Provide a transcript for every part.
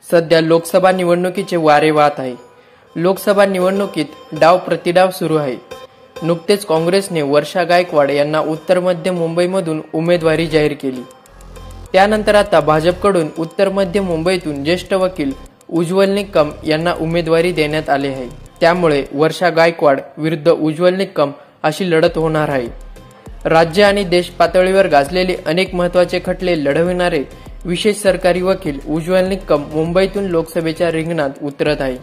सध्या लोकसभा निवडणुकीचे वारे वाहत आहे। लोकसभा निवडणुकीत डाव प्रतिडाव सुरू आहे। नुकतेच काँग्रेसने वर्षा गायकवाड यांना उत्तर मध्य मुंबईमधून उमेदवारी जाहीर केली। त्यानंतर आता भाजपकडून उत्तर मध्य मुंबईतून ज्येष्ठ वकील उज्ज्वल निकम यांना उमेदवारी देण्यात आली आहे। त्यामुळे वर्षा गायकवाड विरुद्ध उज्ज्वल निकम अशी लढत होणार आहे। राज्य आणि देश पातळीवर गाजलेले अनेक महत्त्वाचे खटले लढविणारे विशेष सरकारी वकील उज्ज्वल निकम मुंबईतून लोकसभेच्या रिंगणात उतरत आहे।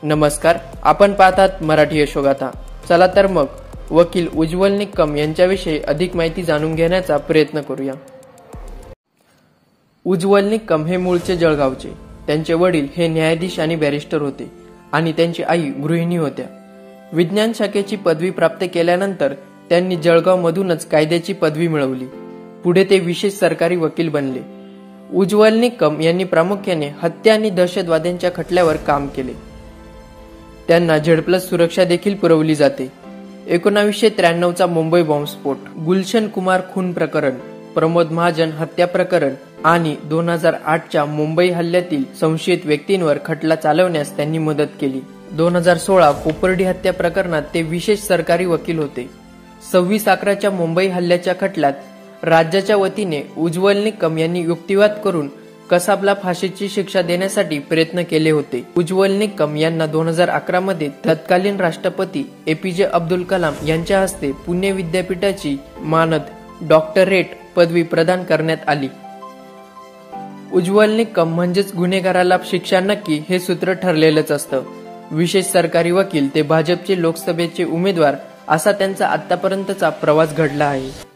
नमस्कार, आपण पाहतात मराठी यशोगाथा। चला तर मग वकील उज्ज्वल निकम यांच्याविषयी अधिक माहिती जाणून घेण्याचा प्रयत्न करूया। उज्ज्वल निकम हे मूळचे जळगावचे। त्यांचे वडील हे न्यायाधीश आणि बॅरिस्टर होते आणि त्यांची आई गृहिणी होत्या। विज्ञान शाखेची पदवी प्राप्त केल्यानंतर त्यांनी जळगावमधूनच कायद्याची पदवी मिळवली। पुढे ते विशेष सरकारी वकील बनले। उज्ज्वल निकम यांनी प्रामुख्याने हत्या आणि दहशतवाद्यांच्या खटल्यावर काम केले। त्यांना Z+ सुरक्षा देखील पुरवली जाते। 1993चा मुंबई बॉम्बस्फोट, गुलशन कुमार खून प्रकरण, प्रमोद महाजन हत्या प्रकरण आणि 2008च्या मुंबई हल्ल्यातील संशयित व्यक्तींवर खटला चालवण्यास त्यांनी मदत केली। 2016 कोपर्डी हत्या प्रकरणात ते विशेष सरकारी वकील होते। 26/11च्या मुंबई हल्ल्याच्या खटल्यात राज्याच्या वतीने उज्ज्वल निकम यांनी युक्तिवाद करून कसाबला फाशीची शिक्षा देण्यासाठी प्रयत्न केले होते। उज्ज्वल निकम यांना 2011 मध्ये तत्कालीन राष्ट्रपती APJ अब्दुल कलाम यांच्या हस्ते पुणे विद्यापीठाची मानद डॉक्टरेट पदवी प्रदान करण्यात आली। उज्ज्वल निकम म्हणजेच गुन्हेगाराला शिक्षा नक्की हे सूत्र ठरलेलंच असतं। विशेष सरकारी वकील ते भाजपचे लोकसभेचे उमेदवार असा त्यांचा आतापर्यंतचा प्रवास घडला आहे।